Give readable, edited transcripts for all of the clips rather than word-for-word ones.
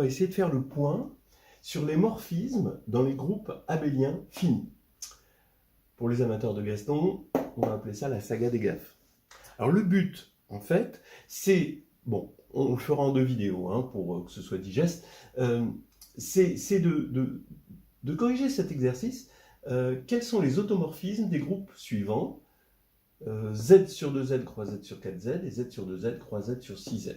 va essayer de faire le point sur les morphismes dans les groupes abéliens finis. Pour les amateurs de Gaston, on va appeler ça la saga des gaffes. Alors le but, en fait, c'est, bon, on le fera en 2 vidéos hein, pour que ce soit digeste, c'est de corriger cet exercice. Quels sont les automorphismes des groupes suivants? Z sur 2Z croix Z sur 4Z et Z sur 2Z croix Z sur 6Z.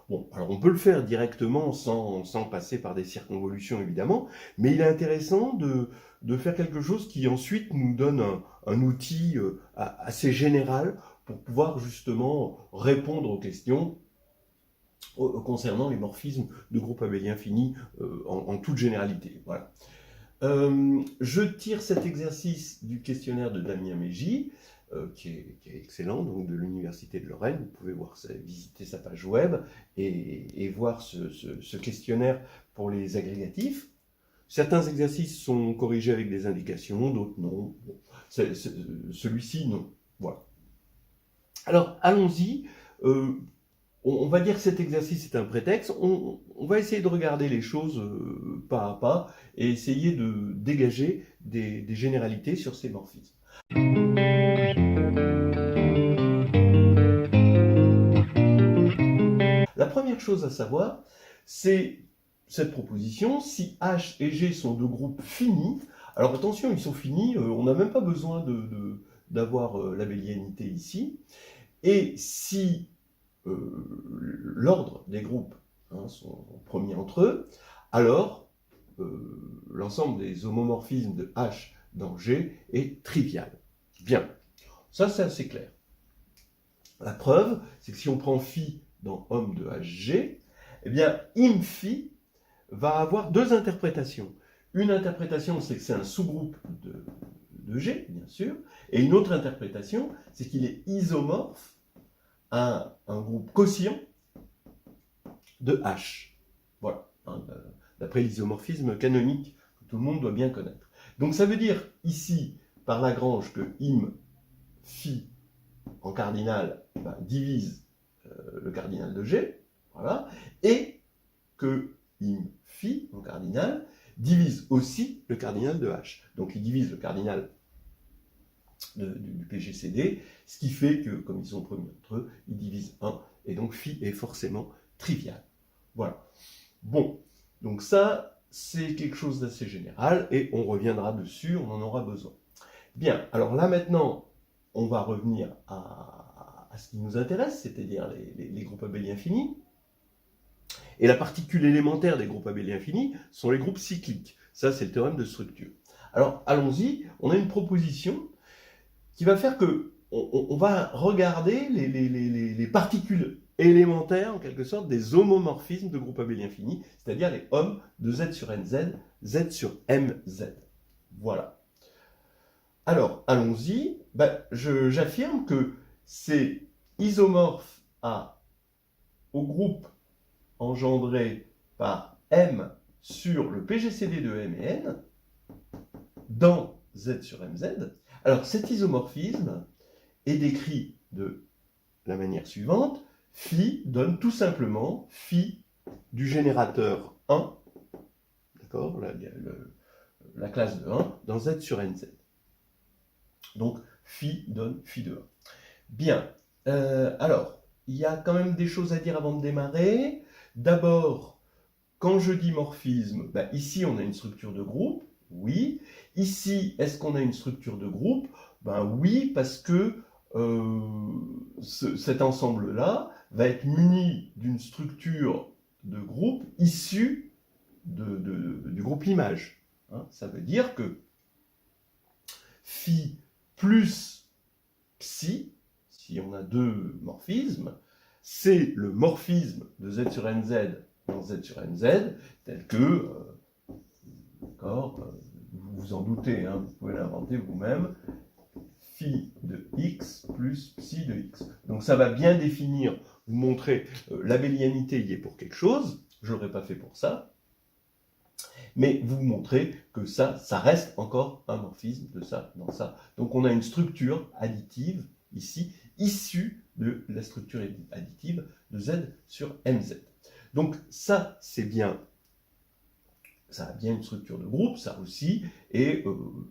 Bon, alors on peut le faire directement sans passer par des circonvolutions évidemment, mais il est intéressant de faire quelque chose qui ensuite nous donne un outil assez général pour pouvoir justement répondre aux questions concernant les morphismes de groupes abéliens finis en toute généralité. Voilà. Je tire cet exercice du questionnaire de Damien Mégy, qui est excellent, donc de l'Université de Lorraine. Vous pouvez visiter sa page web et voir ce questionnaire pour les agrégatifs. Certains exercices sont corrigés avec des indications, d'autres non. Bon, celui-ci, non. Voilà. Alors, allons-y. On va dire que cet exercice est un prétexte. On va essayer de regarder les choses pas à pas et essayer de dégager des généralités sur ces morphismes. La première chose à savoir, c'est cette proposition, si H et G sont 2 groupes finis, alors attention, ils sont finis, on n'a même pas besoin d'avoir l'abélianité ici, et si l'ordre des groupes sont premiers entre eux, alors l'ensemble des homomorphismes de H dans G est trivial. Bien, ça c'est assez clair. La preuve, c'est que si on prend phi dans homme de HG, eh bien im-phi va avoir 2 interprétations. Une interprétation, c'est que c'est un sous-groupe de G, bien sûr, et une autre interprétation, c'est qu'il est isomorphe à un groupe quotient de H. Voilà, d'après l'isomorphisme canonique que tout le monde doit bien connaître. Donc ça veut dire ici, par Lagrange, que im-phi en cardinal divise le cardinal de G, voilà, et que im-phi en cardinal divise aussi le cardinal de H. Donc il divise le cardinal du PGCD, ce qui fait que, comme ils sont premiers entre eux, ils divisent 1, et donc phi est forcément trivial. Voilà. Bon, donc ça, c'est quelque chose d'assez général, et on reviendra dessus, on en aura besoin. Bien, alors là maintenant, on va revenir à ce qui nous intéresse, c'est-à-dire les groupes abéliens finis. Et la particule élémentaire des groupes abéliens finis sont les groupes cycliques. Ça, c'est le théorème de structure. Alors, allons-y, on a une proposition qui va faire que on va regarder les particules élémentaires, en quelque sorte, des homomorphismes de groupes abéliens finis, c'est-à-dire les hommes de Z sur NZ, Z sur MZ. Voilà. Alors, allons-y. J'affirme que c'est isomorphe au groupe engendré par M sur le PGCD de M et N dans Z sur MZ. Alors, cet isomorphisme est décrit de la manière suivante. Phi donne tout simplement phi du générateur 1, d'accord, la classe de 1, dans Z sur NZ. Donc, phi donne phi de 1. Bien, alors, il y a quand même des choses à dire avant de démarrer. D'abord, quand je dis morphisme, ici on a une structure de groupe, oui. Ici, est-ce qu'on a une structure de groupe? Oui, parce que cet ensemble-là va être muni d'une structure de groupe issue du groupe image. Ça veut dire que phi plus psi, si on a 2 morphismes, c'est le morphisme de Z sur NZ dans Z sur MZ, tel que, d'accord, vous vous en doutez, vous pouvez l'inventer vous-même, phi de x plus psi de x. Donc ça va bien définir, vous montrer, l'abélianité y est pour quelque chose, je ne l'aurais pas fait pour ça, mais vous montrez que ça reste encore un morphisme de ça dans ça. Donc on a une structure additive ici, issue de la structure additive de Z sur MZ. Donc ça, c'est bien ça a bien une structure de groupe, ça aussi, et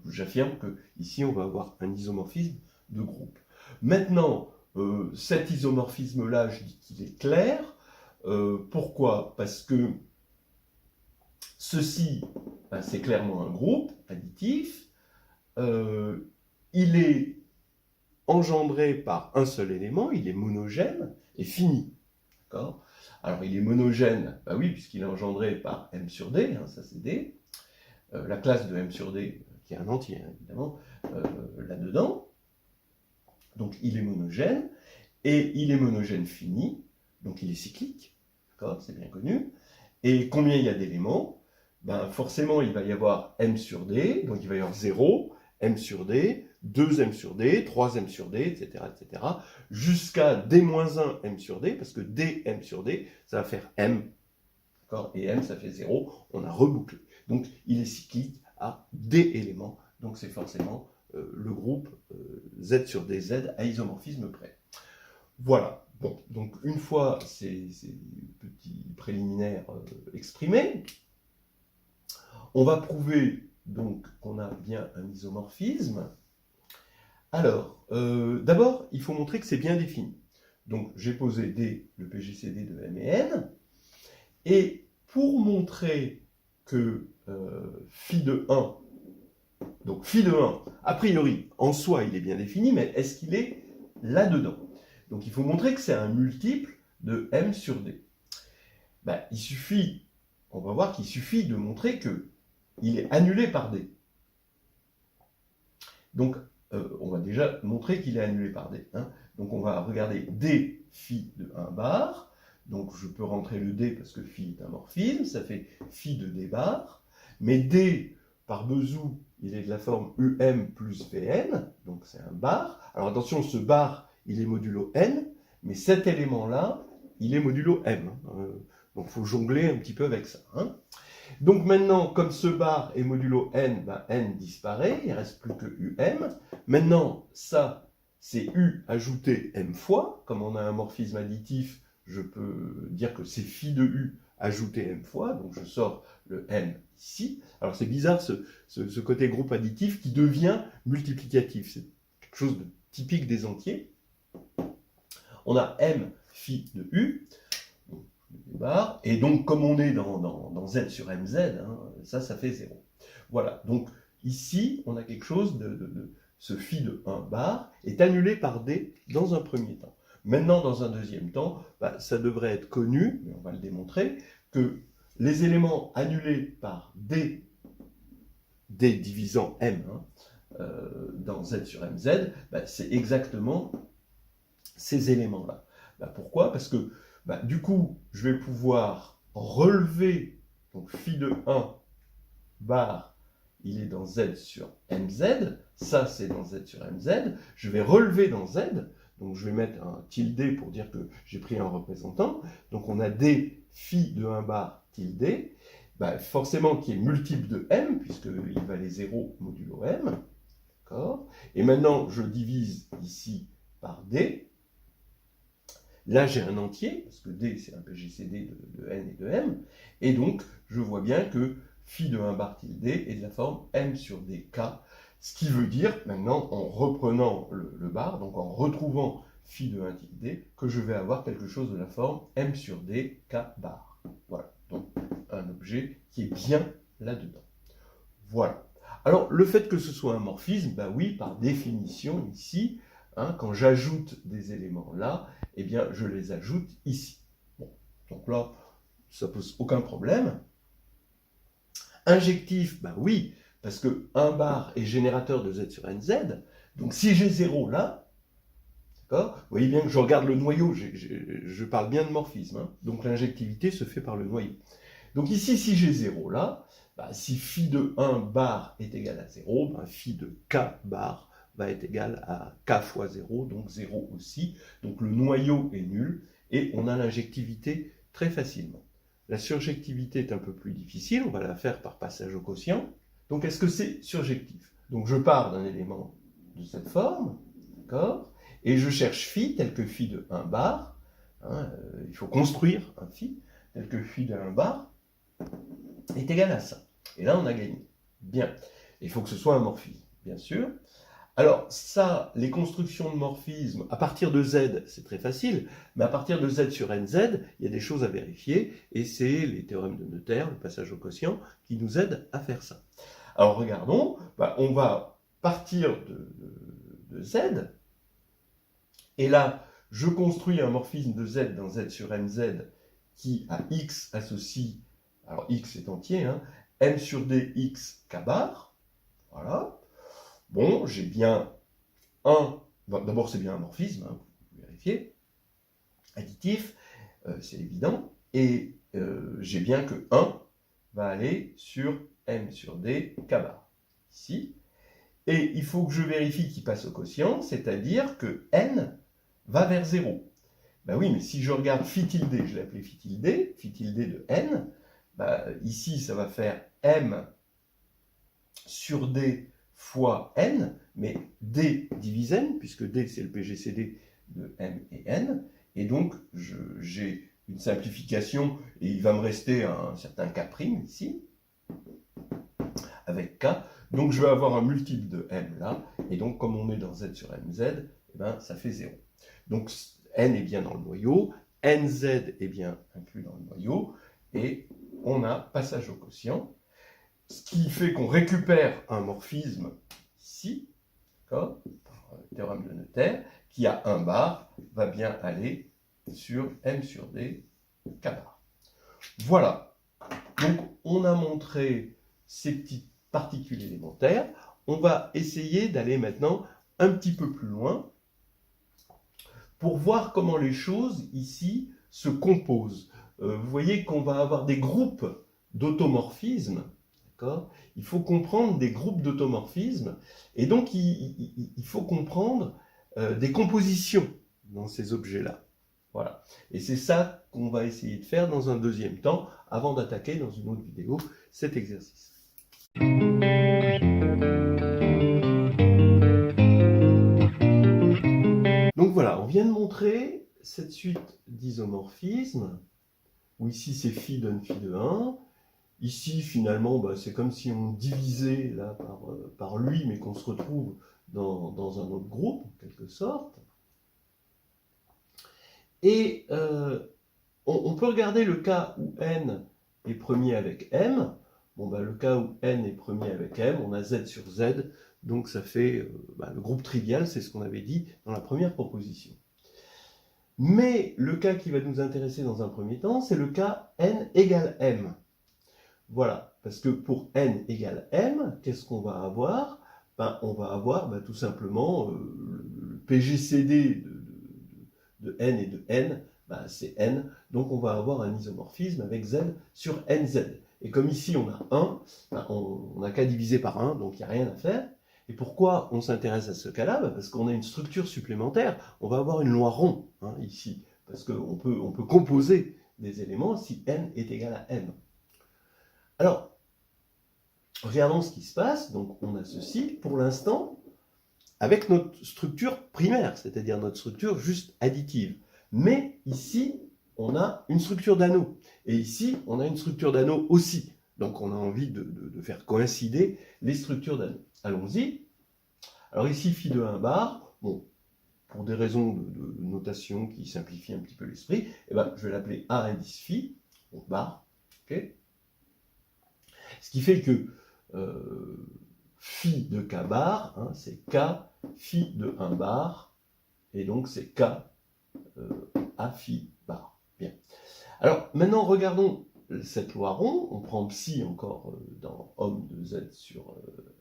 j'affirme que ici on va avoir un isomorphisme de groupe. Maintenant, cet isomorphisme-là, je dis qu'il est clair. Pourquoi? Parce que ceci, ben, c'est clairement un groupe additif. Il est engendré par un seul élément, il est monogène et fini. D'accord? Alors, il est monogène, bah oui, puisqu'il est engendré par M sur D, hein, ça c'est D. La classe de M sur D, qui est un entier, hein, évidemment, là-dedans. Donc, il est monogène, et il est monogène fini, donc il est cyclique. D'accord? C'est bien connu. Et combien il y a d'éléments? Ben, forcément, il va y avoir M sur D, donc il va y avoir 0, M sur D, 2M sur D, 3M sur D, etc., jusqu'à D-1 M sur D, parce que DM sur D, ça va faire M, et M, ça fait 0, on a rebouclé. Donc, il est cyclique à D éléments, donc c'est forcément le groupe Z sur DZ à isomorphisme près. Voilà, bon, donc une fois ces petits préliminaires exprimés, on va prouver donc qu'on a bien un isomorphisme. Alors, d'abord, il faut montrer que c'est bien défini. Donc, j'ai posé D, le PGCD de M et N. Et pour montrer que phi de 1, donc phi de 1, a priori, en soi, il est bien défini, mais est-ce qu'il est là-dedans? Donc, il faut montrer que c'est un multiple de M sur D. Ben, il suffit, on va voir qu'il suffit de montrer qu'il est annulé par D. Donc, on va déjà montrer qu'il est annulé par D. Hein. Donc, on va regarder D phi de 1 bar. Donc, je peux rentrer le D parce que phi est un morphisme. Ça fait phi de D bar. Mais D, par besoin, il est de la forme UM plus VN. Donc, c'est un bar. Alors, attention, ce bar, il est modulo N. Mais cet élément-là, il est modulo M. Donc, il faut jongler un petit peu avec ça. Hein. Donc maintenant, comme ce bar est modulo n, ben n disparaît, il ne reste plus que um. Maintenant, ça, c'est u ajouté m fois. Comme on a un morphisme additif, je peux dire que c'est phi de u ajouté m fois. Donc je sors le m ici. Alors c'est bizarre ce côté groupe additif qui devient multiplicatif. C'est quelque chose de typique des entiers. On a m phi de u. Et donc, comme on est dans Z sur MZ, hein, ça fait 0. Voilà, donc ici, on a quelque chose ce phi de 1 bar est annulé par D dans un premier temps. Maintenant, dans un deuxième temps, bah, ça devrait être connu, mais on va le démontrer, que les éléments annulés par D divisant M hein, dans Z sur MZ, bah, c'est exactement ces éléments-là. Bah, pourquoi? Parce que bah, du coup, je vais pouvoir relever, donc phi de 1 bar, il est dans Z sur MZ, ça c'est dans Z sur MZ, je vais relever dans Z, donc je vais mettre un tilde pour dire que j'ai pris un représentant, donc on a D phi de 1 bar tilde, bah, forcément qui est multiple de M, puisqu'il valait 0 modulo M, d'accord? Et maintenant, je divise ici par D. Là, j'ai un entier, parce que D, c'est un PGCD de N et de M, et donc, je vois bien que phi de 1 bar tilde est de la forme M sur DK, ce qui veut dire, maintenant, en reprenant le bar, donc en retrouvant phi de 1 tilde, que je vais avoir quelque chose de la forme M sur D, K bar. Voilà, donc un objet qui est bien là-dedans. Voilà. Alors, le fait que ce soit un morphisme, bah oui, par définition, ici, hein, quand j'ajoute des éléments là, eh bien, je les ajoute ici. Bon, donc là, ça pose aucun problème. Injectif, ben oui, parce que 1 bar est générateur de Z sur NZ, donc si j'ai 0 là, d'accord, vous voyez bien que je regarde le noyau, je parle bien de morphisme, hein, donc l'injectivité se fait par le noyau. Donc ici, si j'ai 0 là, ben, si phi de 1 bar est égal à 0, ben, phi de K bar va être égal à K fois 0, donc 0 aussi. Donc le noyau est nul, et on a l'injectivité très facilement. La surjectivité est un peu plus difficile, on va la faire par passage au quotient. Donc est-ce que c'est surjectif? Donc je pars d'un élément de cette forme, d'accord, et je cherche phi, tel que phi de 1 bar, hein, il faut construire un phi, tel que phi de 1 bar, est égal à ça. Et là, on a gagné. Bien. Il faut que ce soit un morphisme, bien sûr. Alors, ça, les constructions de morphisme, à partir de Z, c'est très facile, mais à partir de Z sur NZ, il y a des choses à vérifier, et c'est les théorèmes de Noether, le passage au quotient, qui nous aident à faire ça. Alors, regardons, on va partir de Z, et là, je construis un morphisme de Z dans Z sur NZ qui, à X, associe, alors X est entier, hein, M sur D, X, K bar, voilà. Bon, j'ai bien un, d'abord c'est bien un morphisme, hein, vous vérifiez, additif, c'est évident, et j'ai bien que 1 va aller sur M sur D, K bar, ici, et il faut que je vérifie qu'il passe au quotient, c'est-à-dire que N va vers 0. Ben oui, mais si je regarde phi tilde, je l'ai appelé phi tilde de N, ici ça va faire M sur D fois N, mais D divise N, puisque D c'est le PGCD de M et N, et donc j'ai une simplification, et il va me rester un certain K' ici, avec K, donc je vais avoir un multiple de M là, et donc comme on est dans Z sur MZ, ça fait 0. Donc N est bien dans le noyau, NZ est bien inclus dans le noyau, et on a passage au quotient, ce qui fait qu'on récupère un morphisme ici, par théorème de Noether, qui a 1 bar, va bien aller sur M sur D, K bar. Voilà. Donc, on a montré ces petites particules élémentaires. On va essayer d'aller maintenant un petit peu plus loin pour voir comment les choses, ici, se composent. Vous voyez qu'on va avoir des groupes d'automorphismes. Il faut comprendre des groupes d'automorphismes, et donc il faut comprendre des compositions dans ces objets-là. Voilà. Et c'est ça qu'on va essayer de faire dans un deuxième temps, avant d'attaquer dans une autre vidéo cet exercice. Donc voilà, on vient de montrer cette suite d'isomorphismes, où ici c'est phi donne phi de 1. Ici, finalement, c'est comme si on divisait là, par lui, mais qu'on se retrouve dans un autre groupe, en quelque sorte. Et on peut regarder le cas où n est premier avec m. Le cas où n est premier avec m, on a z sur z, donc ça fait le groupe trivial, c'est ce qu'on avait dit dans la première proposition. Mais le cas qui va nous intéresser dans un premier temps, c'est le cas n égale m. Voilà, parce que pour n égale m, qu'est-ce qu'on va avoir? On va avoir tout simplement le PGCD de n et de n, c'est n, donc on va avoir un isomorphisme avec z sur nz. Et comme ici on a 1, on n'a qu'à diviser par 1, donc il n'y a rien à faire. Et pourquoi on s'intéresse à ce cas-là? Parce qu'on a une structure supplémentaire, on va avoir une loi rond ici, parce qu'on peut composer des éléments si n est égal à m. Alors, regardons ce qui se passe. Donc, on a ceci, pour l'instant, avec notre structure primaire, c'est-à-dire notre structure juste additive. Mais ici, on a une structure d'anneau. Et ici, on a une structure d'anneau aussi. Donc, on a envie de faire coïncider les structures d'anneau. Allons-y. Alors ici, phi de 1 bar. Bon, pour des raisons de notation qui simplifient un petit peu l'esprit, je vais l'appeler A indice phi, donc bar. Ok. Ce qui fait que phi de k bar, c'est k phi de 1 bar, et donc c'est k a phi bar. Bien. Alors maintenant regardons cette loi rond, on prend psi encore dans homme de z sur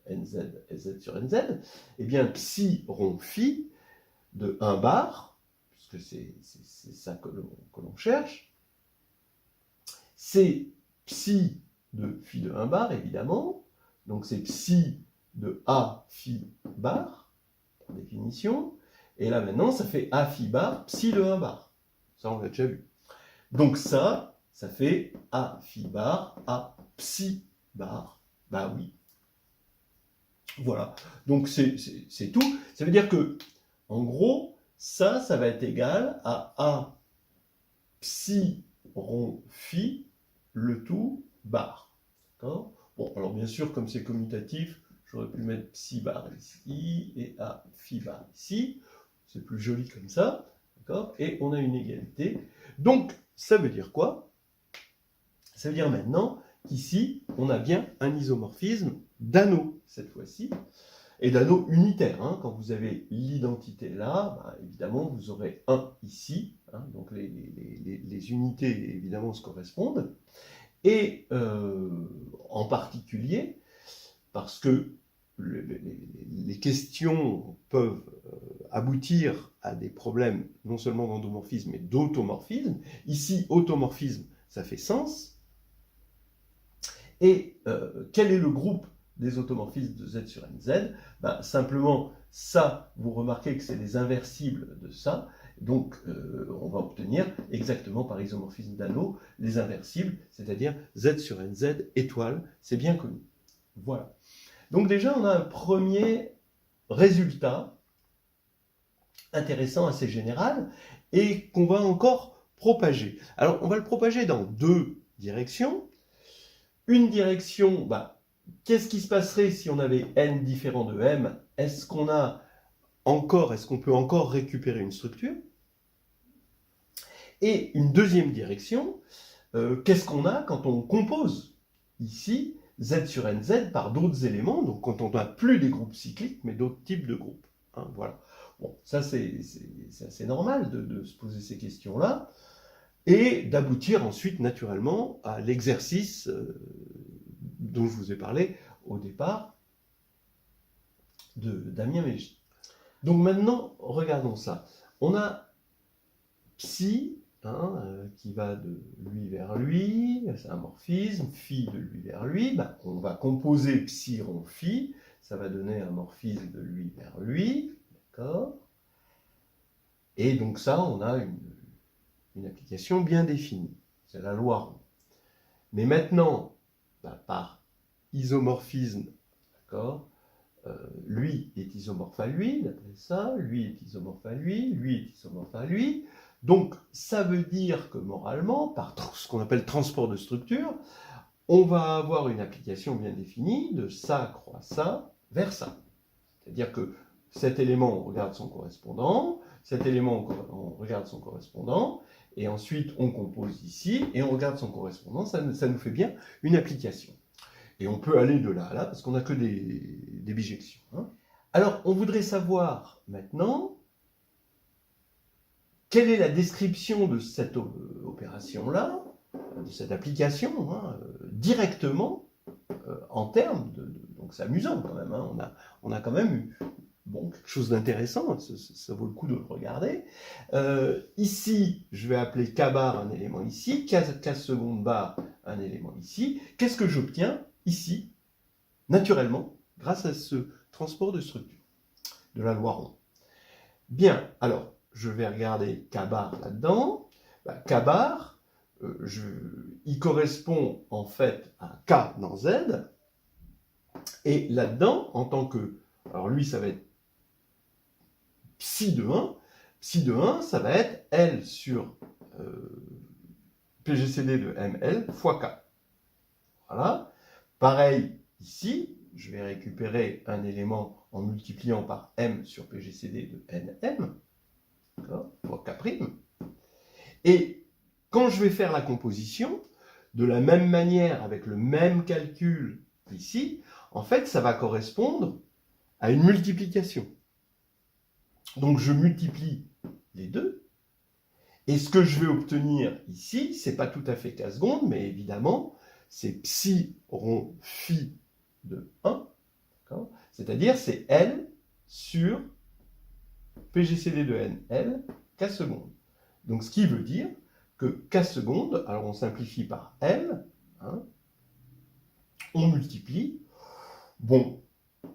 nz et z sur nz, et bien psi rond phi de 1 bar, puisque c'est ça que l'on cherche, c'est psi de phi de 1 bar, évidemment. Donc c'est psi de A phi bar, par définition. Et là maintenant, ça fait A phi bar, psi de 1 bar. Ça, on l'a déjà vu. Donc ça fait A phi bar, A psi bar. Oui. Voilà. Donc c'est tout. Ça veut dire que, en gros, ça va être égal à A psi rond phi, le tout bar. D'accord ? Bon, alors bien sûr, comme c'est commutatif, j'aurais pu mettre psi bar ici et A phi bar ici. C'est plus joli comme ça. D'accord ? Et on a une égalité. Donc, ça veut dire quoi? Ça veut dire maintenant qu'ici, on a bien un isomorphisme d'anneau, cette fois-ci, et d'anneau unitaire. Hein. Quand vous avez l'identité là, bah, évidemment, vous aurez 1 ici, hein, donc les unités, évidemment, se correspondent. Et en particulier, parce que les questions peuvent aboutir à des problèmes non seulement d'endomorphisme, mais d'automorphisme. Ici, automorphisme, ça fait sens. Et quel est le groupe des automorphismes de Z sur NZ? Ben, simplement, ça, vous remarquez que c'est les inversibles de ça. Donc, on va obtenir exactement par isomorphisme d'anneau les inversibles, c'est-à-dire Z sur NZ étoile, c'est bien connu. Voilà. Donc déjà, on a un premier résultat intéressant, assez général, et qu'on va encore propager. Alors, on va le propager dans 2 directions. Une direction, bah, qu'est-ce qui se passerait si on avait n différent de m? Est-ce qu'on peut encore récupérer une structure? Et une deuxième direction, qu'est-ce qu'on a quand on compose ici Z sur NZ par d'autres éléments, donc quand on n'a plus des groupes cycliques, mais d'autres types de groupes. Hein, voilà. Bon, ça c'est assez normal de se poser ces questions-là, et d'aboutir ensuite naturellement à l'exercice dont je vous ai parlé au départ de Damien Mégy. Donc maintenant, regardons ça. On a psi, hein, qui va de lui vers lui, c'est un morphisme, phi de lui vers lui, ben, on va composer psi rond phi, ça va donner un morphisme de lui vers lui, d'accord? Et donc ça, on a une application bien définie, c'est la loi rond. Mais maintenant, ben, par isomorphisme, d'accord, lui est isomorphe à lui, d'après ça, lui est isomorphe à lui est isomorphe à lui. Donc, ça veut dire que moralement, par ce qu'on appelle transport de structure, on va avoir une application bien définie de ça croît ça vers ça. C'est-à-dire que cet élément, on regarde son correspondant, cet élément, on regarde son correspondant, et ensuite on compose ici, et on regarde son correspondant, ça nous fait bien une application. Et on peut aller de là à là, parce qu'on n'a que des bijections. Hein. Alors, on voudrait savoir maintenant quelle est la description de cette opération-là, de cette application, hein, directement, en termes de... Donc c'est amusant quand même, hein, on a quand même eu bon, quelque chose d'intéressant, ça vaut le coup de le regarder. Ici, je vais appeler K bar un élément ici, K seconde bar un élément ici. Qu'est-ce que j'obtiens ici, naturellement, grâce à ce transport de structure de la loi rond? Bien, alors, je vais regarder K bar là-dedans. Bah, K bar, il correspond en fait à K dans Z. Et là-dedans, en tant que... Alors lui, ça va être psi de 1. Psi de 1, ça va être L sur PGCD de ML fois K. Voilà. Pareil, ici, je vais récupérer un élément en multipliant par M sur PGCD de NM, fois K'. Et quand je vais faire la composition, de la même manière, avec le même calcul ici, en fait, ça va correspondre à une multiplication. Donc, je multiplie les deux. Et ce que je vais obtenir ici, c'est pas tout à fait K seconde, mais évidemment, c'est psi rond phi de 1. C'est-à-dire, c'est L sur PGCD de NL, K seconde. Donc, ce qui veut dire que K seconde, alors on simplifie par L, hein, on multiplie. Bon,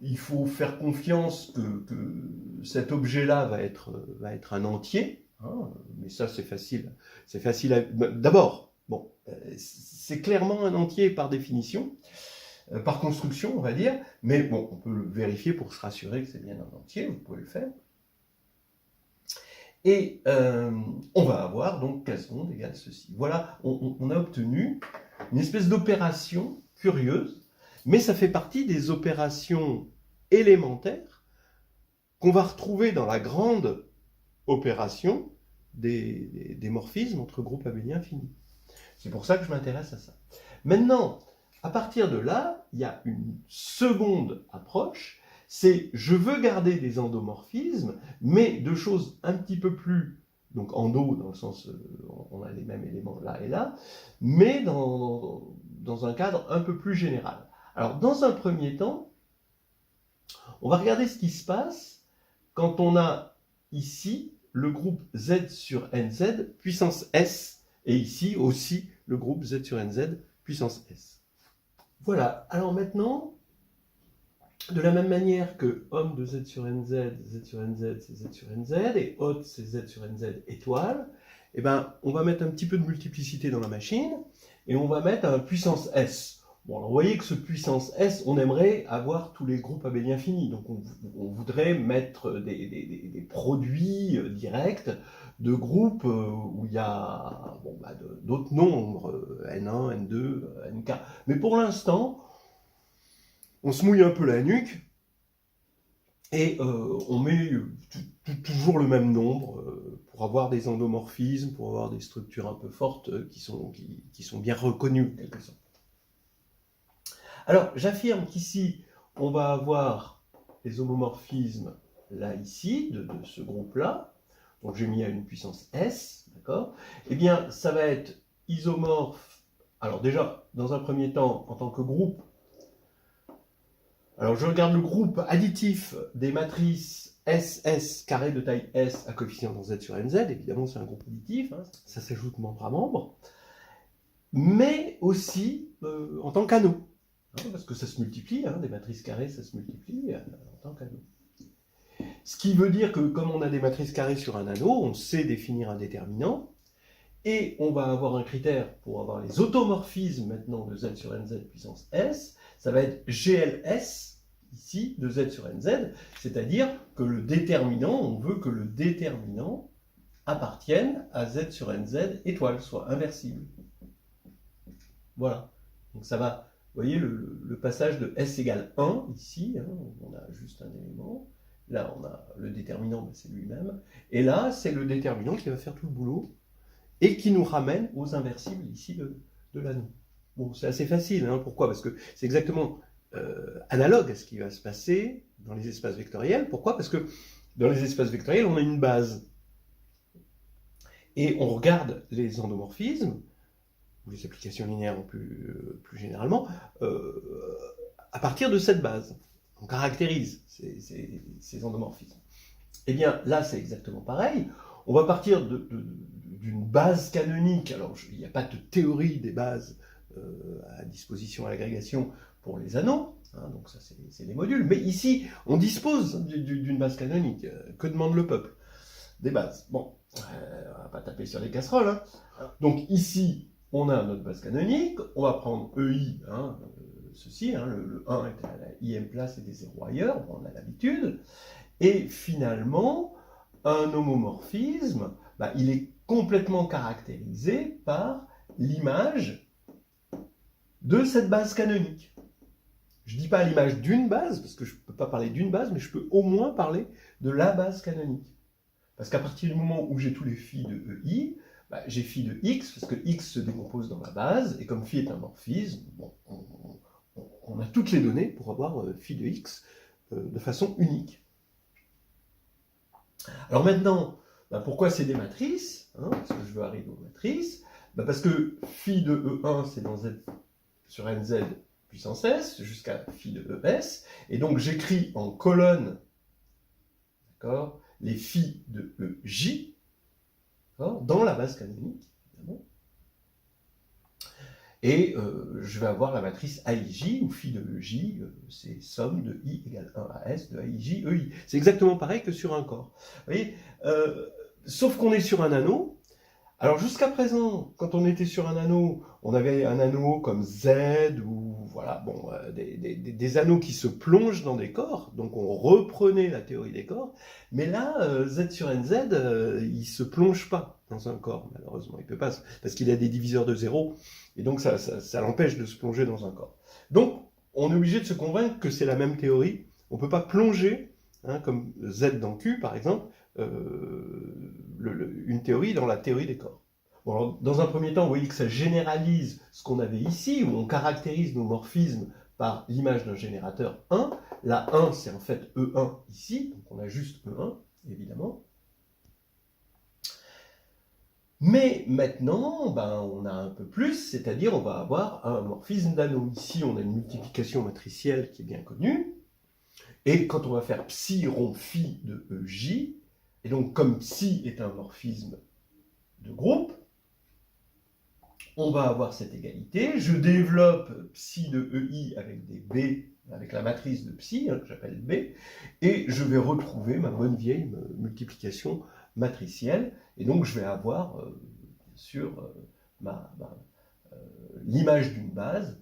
il faut faire confiance que cet objet-là va être un entier, hein, mais ça c'est facile. C'est facile à... D'abord, bon, c'est clairement un entier par définition, par construction on va dire, mais bon, on peut le vérifier pour se rassurer que c'est bien un entier, vous pouvez le faire. Et on va avoir donc K seconde égale ceci. Voilà, on a obtenu une espèce d'opération curieuse Mais ça fait partie des opérations élémentaires qu'on va retrouver dans la grande opération des morphismes entre groupes abéliens finis. C'est pour ça que je m'intéresse à ça. Maintenant, à partir de là, il y a une seconde approche, c'est je veux garder des endomorphismes, mais de choses un petit peu plus, donc endo dans le sens, on a les mêmes éléments là et là, mais dans un cadre un peu plus général. Alors, dans un premier temps, on va regarder ce qui se passe quand on a ici le groupe Z sur NZ puissance S, et ici aussi le groupe Z sur NZ puissance S. Voilà, alors maintenant, de la même manière que homme de Z sur NZ, Z sur NZ, c'est Z sur NZ, et hôte, c'est Z sur NZ étoile, eh ben, on va mettre un petit peu de multiplicité dans la machine, et on va mettre un puissance S. Bon, alors vous voyez que ce puissance S, on aimerait avoir tous les groupes abéliens finis, donc on voudrait mettre des produits directs de groupes où il y a d'autres nombres, N1, N2, Nk. Mais pour l'instant, on se mouille un peu la nuque et on met toujours le même nombre pour avoir des endomorphismes, pour avoir des structures un peu fortes qui sont bien reconnues, en quelque sorte. Alors, j'affirme qu'ici, on va avoir les homomorphismes là, ici, de ce groupe-là. Donc, j'ai mis à une puissance S, d'accord? Eh bien, ça va être isomorphe. Alors, déjà, dans un premier temps, en tant que groupe, alors je regarde le groupe additif des matrices SS carré de taille S à coefficient dans Z sur NZ. Évidemment, c'est un groupe additif, hein, ça s'ajoute membre à membre. Mais aussi en tant qu'anneau. Parce que ça se multiplie, hein, des matrices carrées, ça se multiplie en tant qu'anneau. Ce qui veut dire que comme on a des matrices carrées sur un anneau, on sait définir un déterminant, et on va avoir un critère pour avoir les automorphismes maintenant de Z sur NZ puissance S, ça va être GLS, ici, de Z sur NZ, c'est-à-dire que le déterminant, on veut que le déterminant appartienne à Z sur NZ étoile, soit inversible. Voilà. Donc ça va... Vous voyez le passage de S égale 1, ici, hein, on a juste un élément. Là, on a le déterminant, c'est lui-même. Et là, c'est le déterminant qui va faire tout le boulot et qui nous ramène aux inversibles, ici, de l'anneau. Bon, c'est assez facile. Hein, pourquoi? Parce que c'est exactement analogue à ce qui va se passer dans les espaces vectoriels. Pourquoi? Parce que dans les espaces vectoriels, on a une base. Et on regarde les endomorphismes, ou les applications linéaires plus généralement, à partir de cette base. On caractérise ces endomorphismes. Eh bien, là, c'est exactement pareil. On va partir d'une base canonique. Alors, il n'y a pas de théorie des bases à disposition à l'agrégation pour les anneaux, hein, donc ça, c'est les modules. Mais ici, on dispose d'une base canonique. Que demande le peuple? Des bases. Bon, on va pas taper sur les casseroles. Hein. Donc ici, on a notre base canonique, on va prendre EI, hein, ceci, hein, le 1 est à la ième place et des 0 ailleurs, bon, on a l'habitude, et finalement, un homomorphisme, il est complètement caractérisé par l'image de cette base canonique. Je ne dis pas l'image d'une base, parce que je ne peux pas parler d'une base, mais je peux au moins parler de la base canonique. Parce qu'à partir du moment où j'ai tous les phi de EI, j'ai phi de x, parce que x se décompose dans la base, et comme phi est un morphisme, bon, on a toutes les données pour avoir phi de x de façon unique. Alors maintenant, pourquoi c'est des matrices, hein, parce que je veux arriver aux matrices? Parce que phi de E1, c'est dans Z sur NZ puissance S, jusqu'à phi de ES, et donc j'écris en colonne, d'accord, les phi de EJ, dans la base canonique, évidemment. Et je vais avoir la matrice AIJ, où phi de EJ, c'est somme de I égale 1 à S de AIJ, EI. C'est exactement pareil que sur un corps. Vous voyez, sauf qu'on est sur un anneau. Alors jusqu'à présent, quand on était sur un anneau, on avait un anneau comme Z, ou voilà, bon, des anneaux qui se plongent dans des corps, donc on reprenait la théorie des corps, mais là, Z sur NZ, il se plonge pas dans un corps, malheureusement, il peut pas, parce qu'il a des diviseurs de 0, et donc ça l'empêche de se plonger dans un corps. Donc, on est obligé de se convaincre que c'est la même théorie. On ne peut pas plonger, comme Z dans Q par exemple, une théorie dans la théorie des corps. Bon, alors, dans un premier temps, vous voyez que ça généralise ce qu'on avait ici, où on caractérise nos morphismes par l'image d'un générateur 1. La 1, c'est en fait E1 ici, donc on a juste E1, évidemment. Mais maintenant, on a un peu plus, c'est-à-dire on va avoir un morphisme d'anneau. Ici, on a une multiplication matricielle qui est bien connue. Et quand on va faire psi rond phi de EJ, et donc comme psi est un morphisme de groupe, on va avoir cette égalité. Je développe psi de EI avec des B, avec la matrice de psi, que j'appelle B, et je vais retrouver ma bonne vieille multiplication matricielle. Et donc je vais avoir, bien sûr, l'image d'une base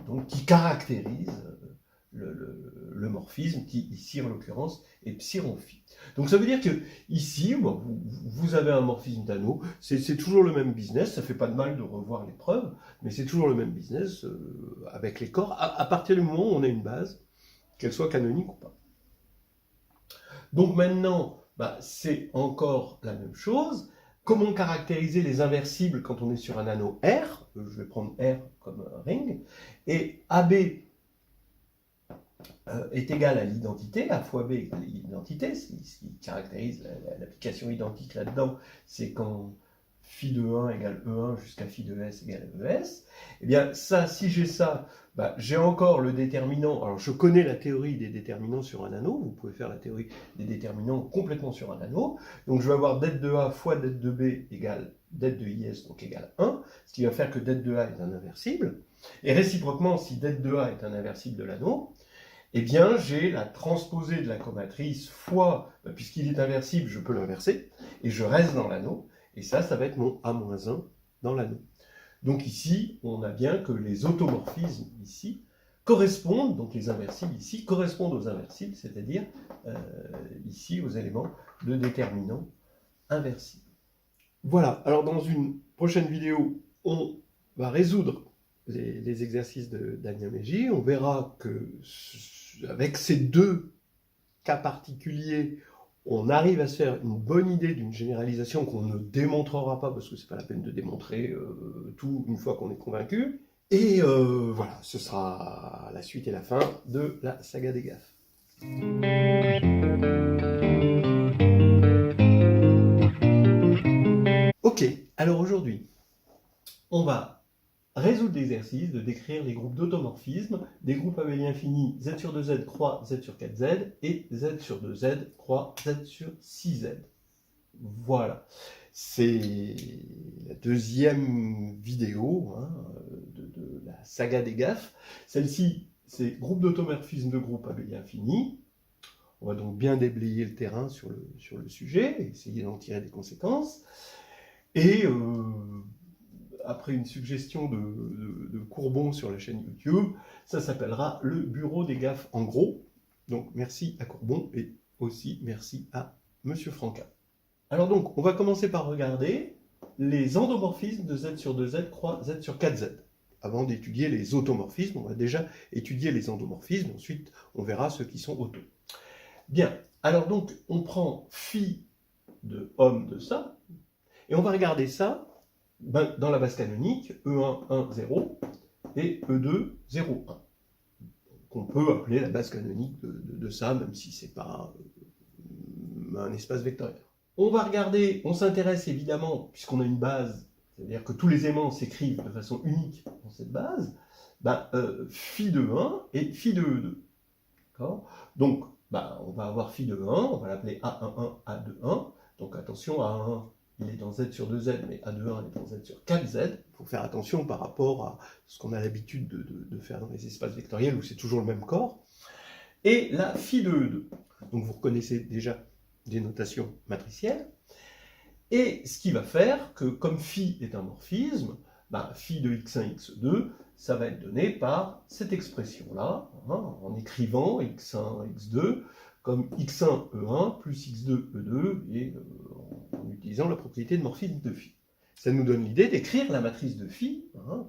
donc, qui caractérise le morphisme, qui ici en l'occurrence est psi rond phi. Donc ça veut dire que ici, vous avez un morphisme d'anneau, c'est toujours le même business, ça ne fait pas de mal de revoir les preuves, mais c'est toujours le même business avec les corps, à partir du moment où on a une base, qu'elle soit canonique ou pas. Donc maintenant, c'est encore la même chose. Comment caractériser les inversibles quand on est sur un anneau R? Je vais prendre R comme un ring, et AB est égal à l'identité, A fois B égale l'identité, ce qui caractérise l'application identique là-dedans, c'est quand phi de 1 égale E1 jusqu'à phi de S égale ES. Eh bien, ça, si j'ai ça, j'ai encore le déterminant. Alors, je connais la théorie des déterminants sur un anneau. Vous pouvez faire la théorie des déterminants complètement sur un anneau. Donc, je vais avoir det de A fois det de B égale det de IS, donc égale 1, ce qui va faire que det de A est un inversible. Et réciproquement, si det de A est un inversible de l'anneau, eh bien, j'ai la transposée de la comatrice fois, puisqu'il est inversible, je peux l'inverser, et je reste dans l'anneau, et ça va être mon A-1 dans l'anneau. Donc ici, on a bien que les automorphismes ici correspondent, donc les inversibles ici, correspondent aux inversibles, c'est-à-dire ici aux éléments de déterminant inversible. Voilà, alors dans une prochaine vidéo, on va résoudre les exercices d'Agnamégie. On verra que avec ces deux cas particuliers, on arrive à se faire une bonne idée d'une généralisation qu'on ne démontrera pas, parce que c'est pas la peine de démontrer tout une fois qu'on est convaincu. Et voilà, ce sera la suite et la fin de la saga des gaffes. Ok, alors aujourd'hui, on va résoudre l'exercice de décrire les groupes d'automorphismes, des groupes abéliens finis z sur 2z croix z sur 4z et z sur 2z croix z sur 6z. Voilà, c'est la deuxième vidéo de la saga des gaffes. Celle-ci, c'est groupe d'automorphismes de groupes abéliens finis. On va donc bien déblayer le terrain sur le sujet, essayer d'en tirer des conséquences. Et après une suggestion de Courbon sur la chaîne YouTube, ça s'appellera le bureau des gaffes en gros. Donc merci à Courbon et aussi merci à Monsieur Franca. Alors donc, on va commencer par regarder les endomorphismes de z sur 2z croix z sur 4z. Avant d'étudier les automorphismes, on va déjà étudier les endomorphismes, ensuite on verra ceux qui sont auto. Bien, alors donc on prend phi de homme de ça, et on va regarder ça dans la base canonique, E1, 1, 0, et E2, 0, 1. Qu'on peut appeler la base canonique de ça, même si ce n'est pas un espace vectoriel. On va regarder, on s'intéresse évidemment, puisqu'on a une base, c'est-à-dire que tous les aimants s'écrivent de façon unique dans cette base, phi de 1 et phi de E2. D'accord ? Donc, on va avoir phi de 1, on va l'appeler A11, A21. Donc attention, A1, il est dans Z sur 2Z, mais A21 est dans Z sur 4Z. Il faut faire attention par rapport à ce qu'on a l'habitude de faire dans les espaces vectoriels, où c'est toujours le même corps. Et la phi de E2. Donc vous reconnaissez déjà des notations matricielles. Et ce qui va faire que, comme phi est un morphisme, phi de x1, x2, ça va être donné par cette expression-là, en écrivant x1, x2, comme x1, e1, plus x2, e2, et en utilisant la propriété de morphisme de phi. Ça nous donne l'idée d'écrire la matrice de phi,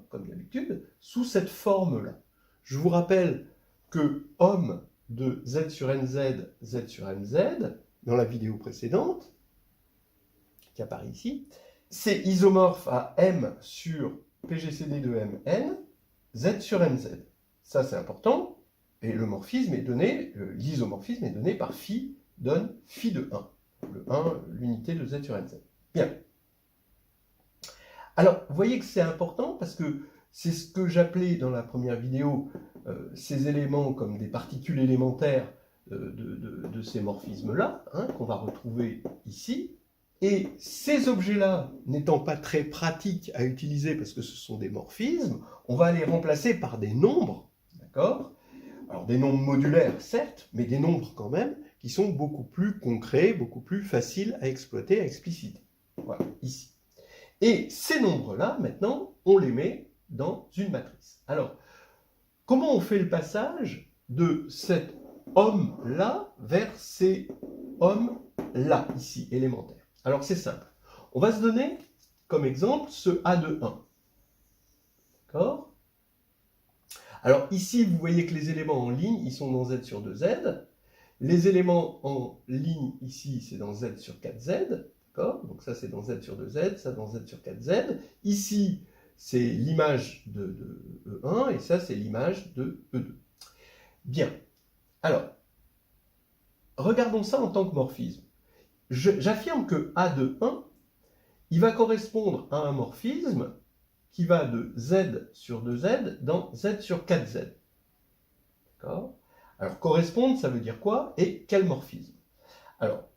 comme d'habitude, sous cette forme-là. Je vous rappelle que homme de z sur nz, z sur nz, dans la vidéo précédente, qui apparaît ici, c'est isomorphe à m sur PGCD de mn, z sur nz. Ça, c'est important. Et le morphisme est donné, l'isomorphisme est donné par phi donne phi de 1. Le 1, l'unité de z sur nz. Bien. Alors, vous voyez que c'est important parce que c'est ce que j'appelais dans la première vidéo ces éléments comme des particules élémentaires de ces morphismes-là, hein, qu'on va retrouver ici. Et ces objets-là, n'étant pas très pratiques à utiliser parce que ce sont des morphismes, on va les remplacer par des nombres, d'accord? Alors des nombres modulaires, certes, mais des nombres quand même, qui sont beaucoup plus concrets, beaucoup plus faciles à exploiter, à expliciter. Voilà, ici. Et ces nombres-là, maintenant, on les met dans une matrice. Alors, comment on fait le passage de cet homme-là vers ces hommes-là, ici, élémentaires? Alors, c'est simple. On va se donner, comme exemple, ce A de 1. D'accord? Alors, ici, vous voyez que les éléments en ligne, ils sont dans Z sur 2Z. Les éléments en ligne, ici, c'est dans Z sur 4Z. D'accord? Donc ça, c'est dans Z sur 2Z, ça dans Z sur 4Z. Ici, c'est l'image de E1, et ça, c'est l'image de E2. Bien. Alors, regardons ça en tant que morphisme. J'affirme que A de 1, il va correspondre à un morphisme qui va de Z sur 2Z dans Z sur 4Z. D'accord? Alors, correspondre, ça veut dire quoi? Et quel morphisme? Alors,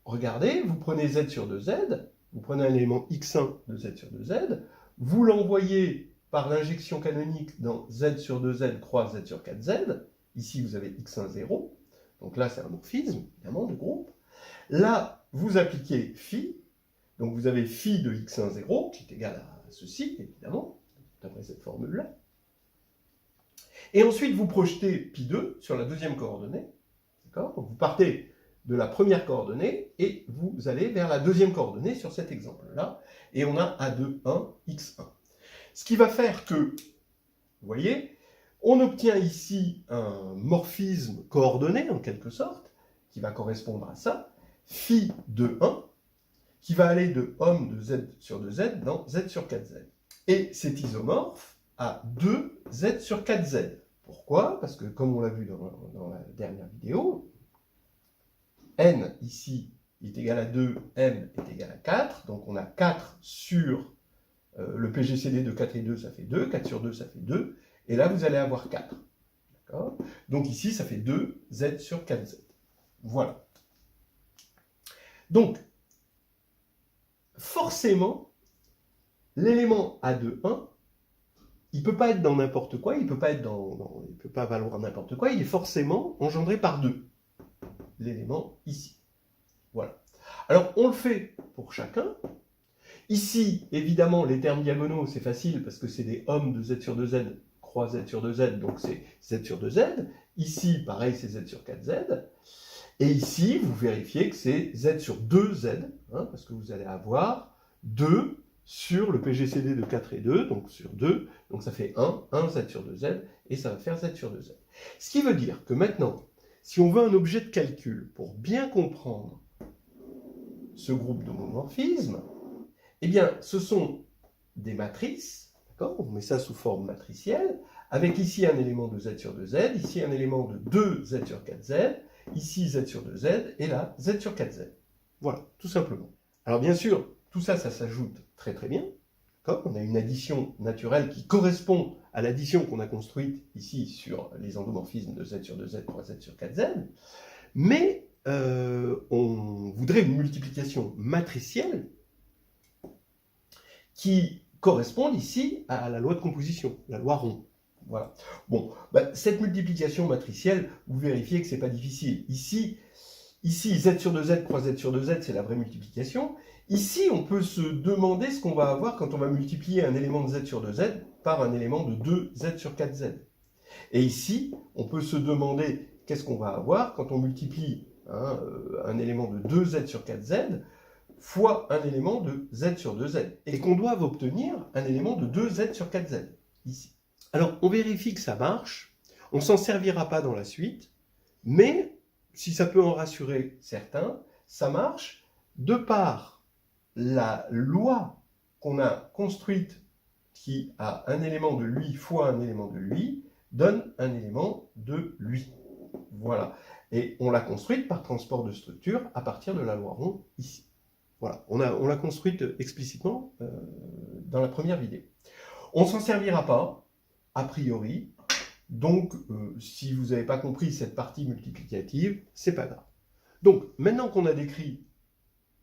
regardez, vous prenez Z sur 2Z, vous prenez un élément x1 de Z sur 2Z, vous l'envoyez par l'injection canonique dans Z sur 2Z croix Z sur 4Z. Ici, vous avez x1, 0. Donc là, c'est un morphisme, évidemment, de groupe. Là, vous appliquez phi. Donc vous avez phi de x1, 0, qui est égal à ceci, évidemment, d'après cette formule-là. Et ensuite, vous projetez π2 sur la deuxième coordonnée. D'accord? Donc vous partez de la première coordonnée et vous allez vers la deuxième coordonnée sur cet exemple-là. Et on a A2, 1, x1. Ce qui va faire que, vous voyez, on obtient ici un morphisme coordonné, en quelque sorte, qui va correspondre à ça, phi de 1, qui va aller de homme de Z sur 2Z dans Z sur 4Z. Et c'est isomorphe à 2Z sur 4Z. Pourquoi? Parce que, comme on l'a vu dans la dernière vidéo, n, ici, est égal à 2, m est égal à 4, donc on a 4 sur le PGCD de 4 et 2, ça fait 2, 4 sur 2, ça fait 2, et là, vous allez avoir 4. D'accord? Donc ici, ça fait 2, Z sur 4Z. Voilà. Donc, forcément, l'élément A2,1, il ne peut pas être dans n'importe quoi, il ne peut pas être il peut pas valoir n'importe quoi, il est forcément engendré par 2. L'élément ici. Voilà. Alors, on le fait pour chacun. Ici, évidemment, les termes diagonaux, c'est facile parce que c'est des hommes de Z sur 2Z, croix Z sur 2Z, donc c'est Z sur 2Z. Ici, pareil, c'est Z sur 4Z. Et ici, vous vérifiez que c'est Z sur 2Z, hein, parce que vous allez avoir 2 sur le PGCD de 4 et 2, donc sur 2, donc ça fait 1 Z sur 2Z, et ça va faire Z sur 2Z. Ce qui veut dire que maintenant, si on veut un objet de calcul pour bien comprendre ce groupe d'homomorphismes, eh bien, ce sont des matrices, d'accord? On met ça sous forme matricielle, avec ici un élément de Z sur 2Z, ici un élément de 2Z sur 4Z, ici Z sur 2Z, et là, Z sur 4Z. Voilà, tout simplement. Alors bien sûr, tout ça, ça s'ajoute très très bien. On a une addition naturelle qui correspond à l'addition qu'on a construite ici sur les endomorphismes de Z sur 2Z, 3Z sur 4Z. Mais on voudrait une multiplication matricielle qui corresponde ici à la loi de composition, la loi Ron. Voilà. Bon, cette multiplication matricielle, vous vérifiez que ce n'est pas difficile. Ici, Z sur 2Z, croix Z sur 2Z, c'est la vraie multiplication. Ici, on peut se demander ce qu'on va avoir quand on va multiplier un élément de Z sur 2Z par un élément de 2Z sur 4Z. Et ici, on peut se demander qu'est-ce qu'on va avoir quand on multiplie un élément de 2Z sur 4Z fois un élément de Z sur 2Z. Et qu'on doit obtenir un élément de 2Z sur 4Z, ici. Alors, on vérifie que ça marche. On ne s'en servira pas dans la suite, mais si ça peut en rassurer certains, ça marche de par la loi qu'on a construite qui a un élément de lui fois un élément de lui, donne un élément de lui. Voilà. Et on l'a construite par transport de structure à partir de la loi Ron ici. Voilà. On l'a construite explicitement dans la première vidéo. On ne s'en servira pas, a priori. Donc, si vous n'avez pas compris cette partie multiplicative, c'est pas grave. Donc, maintenant qu'on a décrit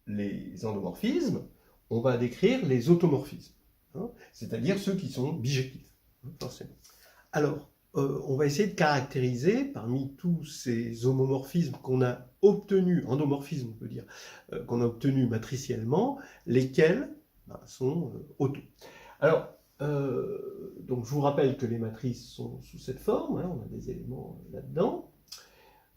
les endomorphismes, on va décrire les automorphismes, hein, c'est-à-dire ceux qui sont bijectifs, hein, forcément. Alors, on va essayer de caractériser, parmi tous ces homomorphismes qu'on a obtenus, endomorphismes on peut dire, qu'on a obtenus matriciellement, lesquels sont auto. Alors, donc je vous rappelle que les matrices sont sous cette forme, hein, on a des éléments là-dedans.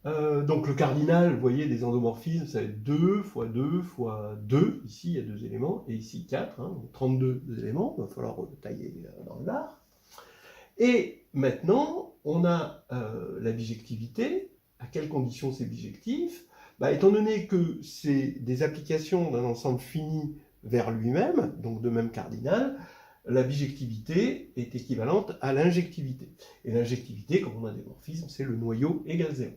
Donc le cardinal, vous voyez, des endomorphismes, ça va être 2 fois 2 fois 2, ici il y a 2 éléments, et ici 4, hein, 32 éléments, il va falloir tailler dans le lard. Et maintenant, on a la bijectivité. À quelles conditions c'est bijectif? Étant donné que c'est des applications d'un ensemble fini vers lui-même, donc de même cardinal, la bijectivité est équivalente à l'injectivité. Et l'injectivité, comme on a des morphismes, c'est le noyau égale 0.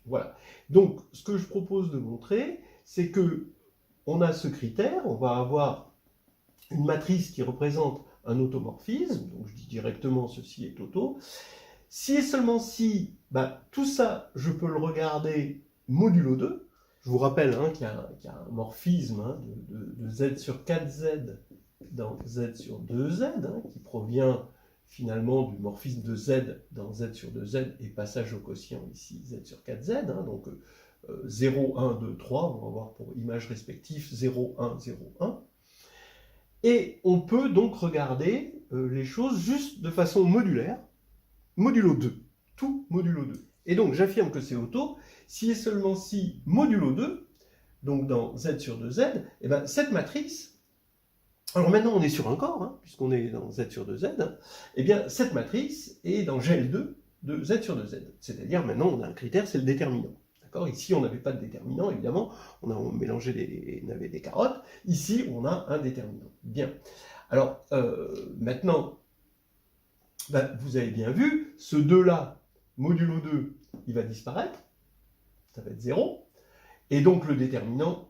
Voilà. Donc, ce que je propose de montrer, c'est que on a ce critère, on va avoir une matrice qui représente un automorphisme, donc je dis directement ceci est auto. Si et seulement si, tout ça, je peux le regarder modulo 2. Je vous rappelle hein, qu'il y a un morphisme hein, de z sur 4z dans z sur 2z, hein, qui provient finalement du morphisme de z dans z sur 2z et passage au quotient ici z sur 4z, hein, donc 0, 1, 2, 3, on va voir pour images respectives 0, 1, 0, 1. Et on peut donc regarder les choses juste de façon modulaire, modulo 2, tout modulo 2. Et donc j'affirme que c'est auto, si et seulement si modulo 2, donc dans z sur 2z, et cette matrice, alors maintenant on est sur un corps, hein, puisqu'on est dans z sur 2z, hein, et bien cette matrice est dans GL2 de z sur 2z. C'est-à-dire maintenant on a un critère, c'est le déterminant. Ici, on n'avait pas de déterminant, évidemment, on a mélangé des navets et des carottes. Ici, on a un déterminant. Bien. Alors, maintenant, vous avez bien vu, ce 2-là, modulo 2, il va disparaître, ça va être 0, et donc le déterminant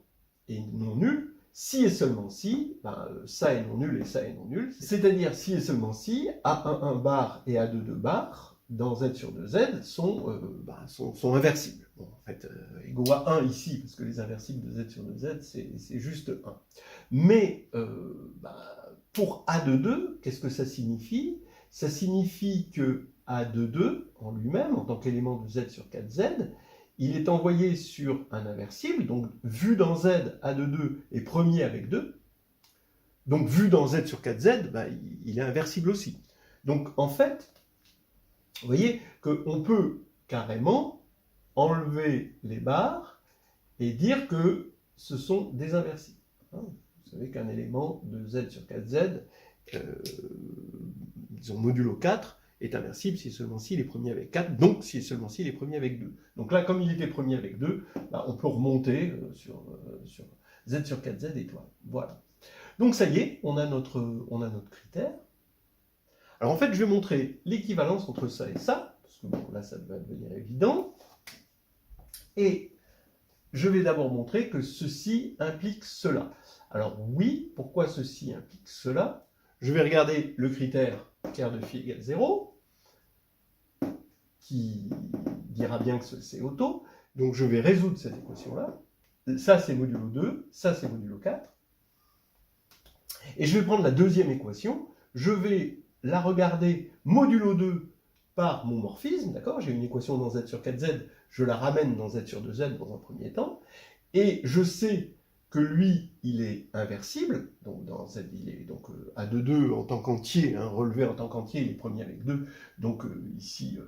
est non nul, si et seulement si, ça est non nul et ça est non nul, c'est-à-dire si et seulement si, A11 bar et A22 bar, dans z sur 2z, sont inversibles. Bon, en fait, égaux à 1 ici, parce que les inversibles de z sur 2z, c'est juste 1. Mais pour A de 2, qu'est-ce que ça signifie? Ça signifie que A de 2, en lui-même, en tant qu'élément de z sur 4z, il est envoyé sur un inversible, donc vu dans z, A de 2 est premier avec 2, donc vu dans z sur 4z, il est inversible aussi. Donc en fait, vous voyez qu'on peut carrément enlever les barres et dire que ce sont des inversibles. Vous savez qu'un élément de z sur 4z, disons modulo 4, est inversible si et seulement si il est premier avec 4, donc si et seulement si il est premier avec 2. Donc là, comme il était premier avec 2, on peut remonter sur z sur 4z étoile. Voilà. Donc ça y est, on a notre critère. Alors en fait, je vais montrer l'équivalence entre ça et ça, parce que bon, là, ça va devenir évident. Et je vais d'abord montrer que ceci implique cela. Alors oui, pourquoi ceci implique cela? Je vais regarder le critère R de phi égale 0, qui dira bien que c'est auto. Donc je vais résoudre cette équation-là. Ça, c'est modulo 2, ça, c'est modulo 4. Et je vais prendre la deuxième équation. Je vais la regarder modulo 2 par mon morphisme, d'accord? J'ai une équation dans z sur 4z, je la ramène dans z sur 2z dans un premier temps, et je sais que lui, il est inversible, donc dans z, il est donc A de 2 en tant qu'entier, hein, relevé en tant qu'entier, il est premier avec 2, donc ici,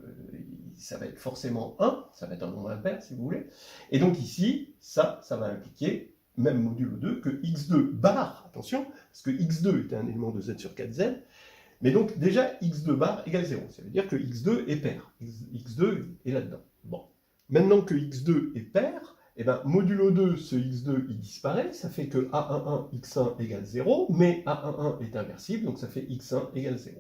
ça va être forcément 1, ça va être un nombre impair si vous voulez, et donc ici, ça va impliquer même modulo 2 que x2 bar, attention, parce que x2 est un élément de z sur 4z, Mais donc déjà x2 bar égale 0. Ça veut dire que x2 est pair. x2 est là-dedans. Bon. Maintenant que x2 est pair, eh ben, modulo 2, ce x2, il disparaît. Ça fait que a11 x1 égale 0, mais a11 est inversible, donc ça fait x1 égale 0.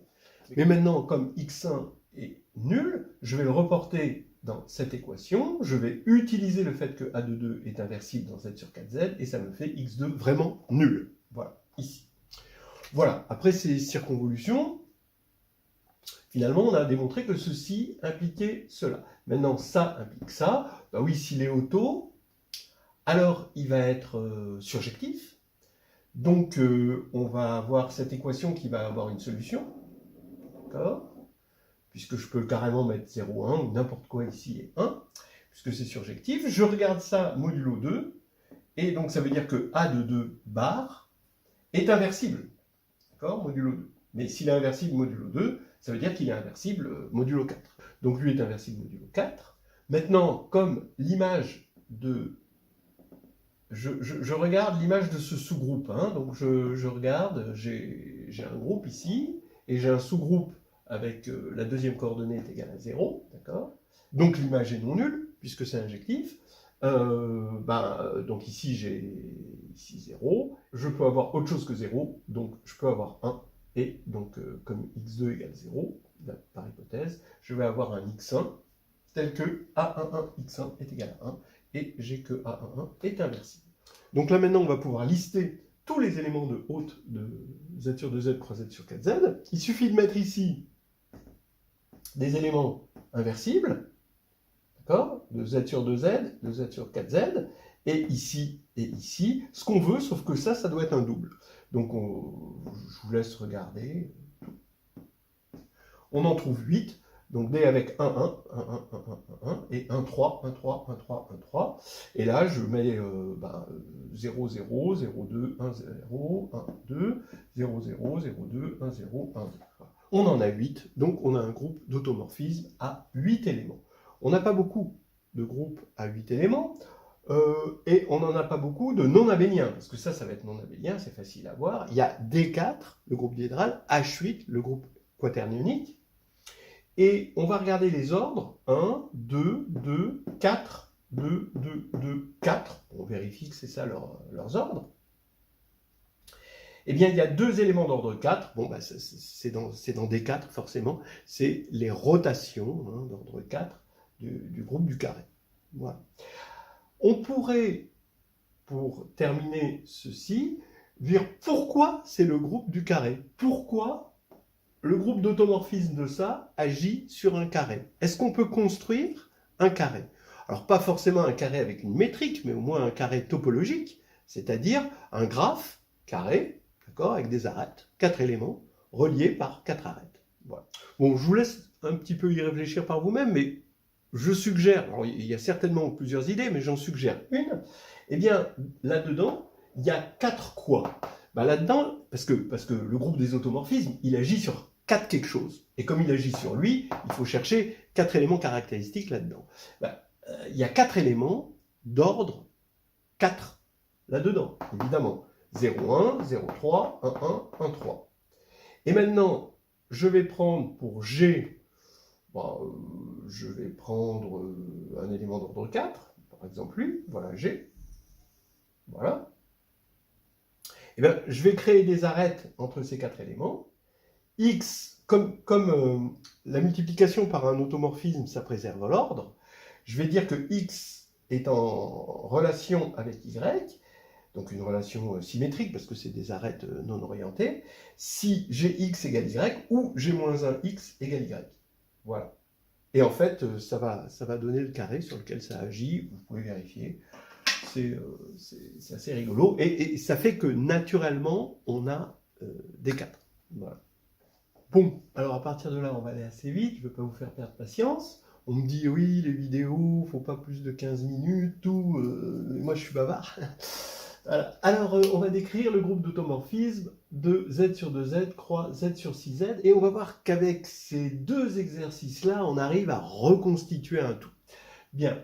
Mais maintenant, comme x1 est nul, je vais le reporter dans cette équation. Je vais utiliser le fait que a22 est inversible dans z sur 4z, et ça me fait x2 vraiment nul. Voilà, ici. Voilà, après ces circonvolutions, finalement, on a démontré que ceci impliquait cela. Maintenant, ça implique ça. Ben oui, s'il est auto, alors il va être surjectif. Donc, on va avoir cette équation qui va avoir une solution. D'accord ? Puisque je peux carrément mettre 0, 1, ou n'importe quoi ici et 1, puisque c'est surjectif. Je regarde ça modulo 2, et donc ça veut dire que A de 2 bar est inversible. D'accord, modulo 2. Mais s'il est inversible modulo 2, ça veut dire qu'il est inversible modulo 4. Donc lui est inversible modulo 4. Maintenant, comme l'image de... Je regarde l'image de ce sous-groupe. Hein, donc je regarde, j'ai un groupe ici, et j'ai un sous-groupe avec la deuxième coordonnée est égale à 0. D'accord. Donc l'image est non nulle, puisque c'est injectif. Donc ici j'ai 0, je peux avoir autre chose que 0, donc je peux avoir 1, et donc comme x2 égale 0, par hypothèse, je vais avoir un x1 tel que a11 x1 est égal à 1, et j'ai que a11 est inversible. Donc là maintenant on va pouvoir lister tous les éléments de haute de z sur 2z croix z sur 4z. Il suffit de mettre ici des éléments inversibles, de z sur 2z, de z sur 4z, et ici, ce qu'on veut, sauf que ça doit être un double. Donc, je vous laisse regarder. On en trouve 8, donc D avec 1, 1, 1, 1, 1, 1, 1, et 1, 3, 1, 3, 1, 3, 1, 3. Et là, je mets 0, 0, 0, 2, 1, 0, 1, 2, 0, 0, 0, 2, 1, 0, 1, 2. On en a 8, donc on a un groupe d'automorphisme à 8 éléments. On n'a pas beaucoup de groupes à 8 éléments, et on n'en a pas beaucoup de non-abéliens, parce que ça va être non-abélien, c'est facile à voir. Il y a D4, le groupe diédral, H8, le groupe quaternionique, et on va regarder les ordres, 1, 2, 2, 4, 2, 2, 2, 4, on vérifie que c'est ça leurs ordres. Eh bien, il y a deux éléments d'ordre 4, bon, c'est dans D4 forcément, c'est les rotations d'ordre 4 du groupe du carré. Voilà. On pourrait, pour terminer ceci, dire pourquoi c'est le groupe du carré. Pourquoi le groupe d'automorphisme de ça agit sur un carré. Est-ce qu'on peut construire un carré? Alors, pas forcément un carré avec une métrique, mais au moins un carré topologique, c'est-à-dire un graphe carré, d'accord, avec des arêtes, 4 éléments, reliés par 4 arêtes. Voilà. Bon, je vous laisse un petit peu y réfléchir par vous-même, mais je suggère, alors il y a certainement plusieurs idées, mais j'en suggère une. Eh bien, là-dedans, il y a 4 quoi? Là-dedans, parce que le groupe des automorphismes, il agit sur 4 quelque chose. Et comme il agit sur lui, il faut chercher 4 éléments caractéristiques là-dedans. Il y a 4 éléments d'ordre 4 là-dedans, évidemment. 0, 1, 0, 3, 1, 1, 1, 3. Et maintenant, je vais prendre pour G, je vais prendre un élément d'ordre 4, par exemple lui, voilà G. Voilà. Et bien, je vais créer des arêtes entre ces 4 éléments. X, comme la multiplication par un automorphisme, ça préserve l'ordre, je vais dire que X est en relation avec Y, donc une relation symétrique, parce que c'est des arêtes non orientées, si Gx égale Y, ou G-1x égale Y. Voilà. Et en fait, ça va donner le carré sur lequel ça agit, vous pouvez vérifier. C'est assez rigolo. Et ça fait que naturellement, on a des 4. Voilà. Bon, alors à partir de là, on va aller assez vite, je ne veux pas vous faire perdre patience. On me dit, oui, les vidéos, il ne faut pas plus de 15 minutes, tout. Moi, je suis bavard. Voilà. Alors, on va décrire le groupe d'automorphisme de Z sur 2Z, croix Z sur 6Z, et on va voir qu'avec ces deux exercices-là, on arrive à reconstituer un tout. Bien,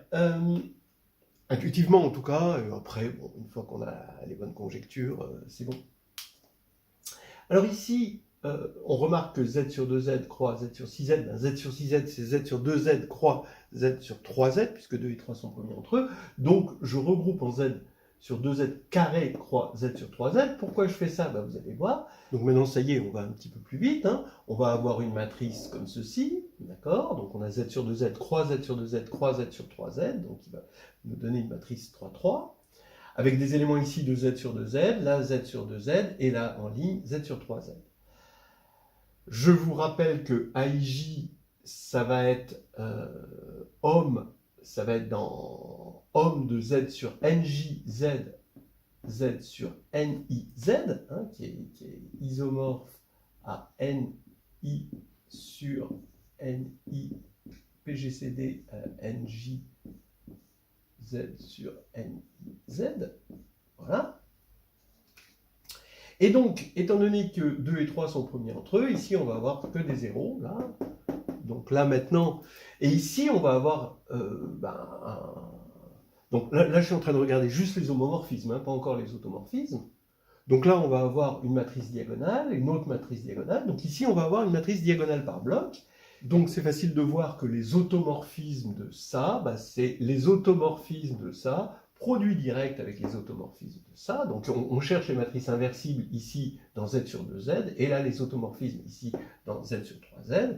intuitivement en tout cas, après, bon, une fois qu'on a les bonnes conjectures, c'est bon. Alors ici, on remarque que z sur 2z croît z sur 6z, ben z sur 6z c'est z sur 2z croît z sur 3z, puisque 2 et 3 sont premiers entre eux, donc je regroupe en z sur 2z carré croît z sur 3z. Pourquoi je fais ça? Ben, vous allez voir. Donc maintenant, ça y est, on va un petit peu plus vite, hein. On va avoir une matrice comme ceci, d'accord? Donc on a z sur 2z croît z sur 2z croît z sur 3z, donc il va nous donner une matrice 3, 3, avec des éléments ici de z sur 2z, là z sur 2z, et là en ligne z sur 3z. Je vous rappelle que AIJ, ça va être homme, ça va être dans homme de z sur NJZ, z sur NIZ, hein, qui est isomorphe à NI sur NI, PGCD NJ, z sur NIZ, voilà. Et donc, étant donné que 2 et 3 sont premiers entre eux, ici on va avoir que des zéros, là. Donc là maintenant, et ici on va avoir donc là, je suis en train de regarder juste les homomorphismes, hein, pas encore les automorphismes. Donc là on va avoir une matrice diagonale, une autre matrice diagonale. Donc ici on va avoir une matrice diagonale par bloc. Donc c'est facile de voir que les automorphismes de ça, c'est les automorphismes de ça, produit direct avec les automorphismes de ça. Donc on cherche les matrices inversibles ici dans z sur 2z, et là les automorphismes ici dans z sur 3z.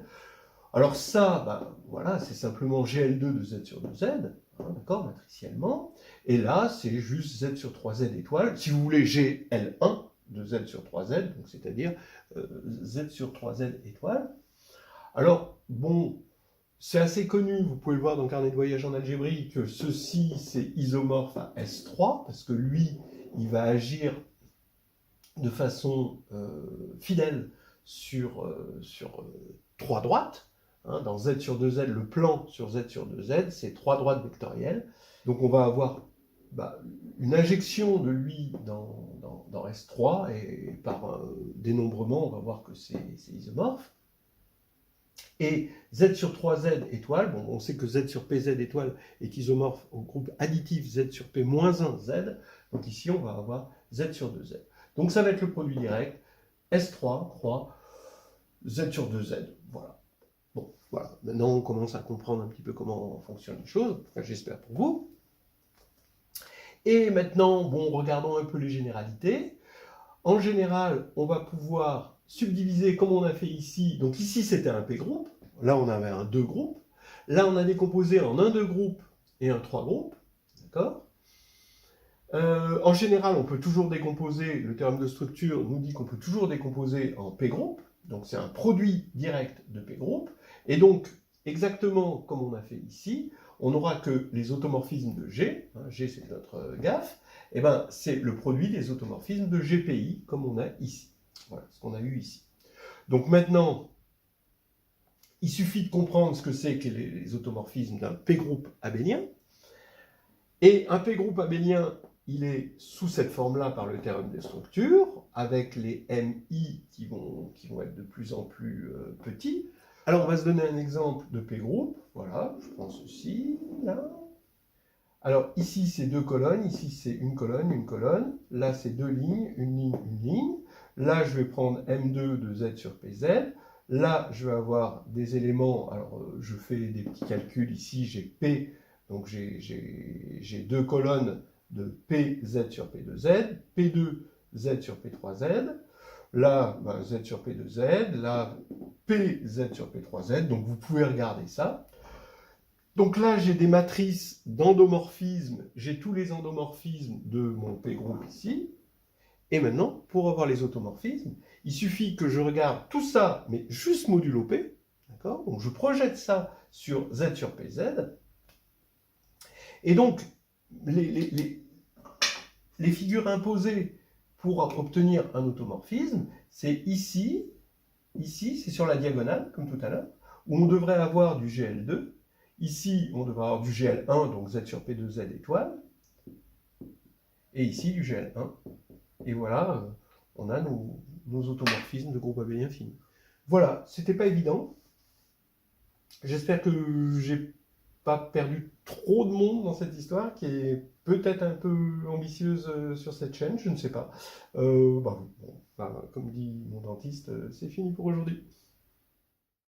Alors ça, voilà, c'est simplement GL2 de z sur 2z, hein, d'accord, matriciellement. Et là, c'est juste z sur 3z étoile. Si vous voulez, GL1 de z sur 3z, donc c'est-à-dire z sur 3z étoile. Alors, bon, c'est assez connu, vous pouvez le voir dans le carnet de voyage en algébrie, que ceci, c'est isomorphe à S3, parce que lui, il va agir de façon fidèle sur 3 droites. Hein, dans z sur 2z, le plan sur z sur 2z, c'est 3 droites vectorielles. Donc on va avoir une injection de lui dans S3, et par dénombrement, on va voir que c'est isomorphe. Et z sur 3z étoile, bon, on sait que z sur pz étoile est isomorphe au groupe additif z sur p moins 1 z, donc ici on va avoir z sur 2z. Donc ça va être le produit direct, S3 croît z sur 2z, voilà. Bon, voilà, maintenant on commence à comprendre un petit peu comment fonctionnent les choses, j'espère pour vous. Et maintenant, bon, regardons un peu les généralités. En général, on va pouvoir subdiviser comme on a fait ici. Donc ici, c'était un P-groupe. Là, on avait un 2 groupes. Là, on a décomposé en un 2 groupes et un 3 groupes. D'accord ? En général, on peut toujours décomposer, le théorème de structure nous dit qu'on peut toujours décomposer en P-groupe. Donc c'est un produit direct de P-groupe. Et donc, exactement comme on a fait ici, on n'aura que les automorphismes de G, hein, G c'est notre gaffe, et c'est le produit des automorphismes de GPI, comme on a ici. Voilà ce qu'on a eu ici. Donc maintenant, il suffit de comprendre ce que c'est que les automorphismes d'un P-groupe abélien. Et un P-groupe abélien, il est sous cette forme-là par le théorème des structures, avec les MI qui vont être de plus en plus petits. Alors on va se donner un exemple de P-groupe. Voilà, je prends ceci, là. Alors ici c'est 2 colonnes, ici c'est une colonne, une colonne. Là c'est 2 lignes, une ligne, une ligne. Là je vais prendre M2 de Z sur PZ. Là je vais avoir des éléments, alors je fais des petits calculs ici, j'ai P, donc j'ai 2 colonnes de PZ sur P2Z, P2 Z sur P3Z. Là, Z sur P2Z, là, PZ sur P3Z, donc vous pouvez regarder ça. Donc là, j'ai des matrices d'endomorphisme, j'ai tous les endomorphismes de mon P-groupe ici. Et maintenant, pour avoir les automorphismes, il suffit que je regarde tout ça, mais juste modulo P, d'accord ? Donc je projette ça sur Z sur PZ. Et donc, les figures imposées pour obtenir un automorphisme, c'est ici, c'est sur la diagonale, comme tout à l'heure, où on devrait avoir du GL2. Ici, on devrait avoir du GL1, donc Z sur P2Z étoile. Et ici, du GL1. Et voilà, on a nos automorphismes de groupe abélien fini. Voilà, c'était pas évident. J'espère que j'ai pas perdu trop de monde dans cette histoire, qui est peut-être un peu ambitieuse sur cette chaîne, je ne sais pas. Bon, comme dit mon dentiste, c'est fini pour aujourd'hui.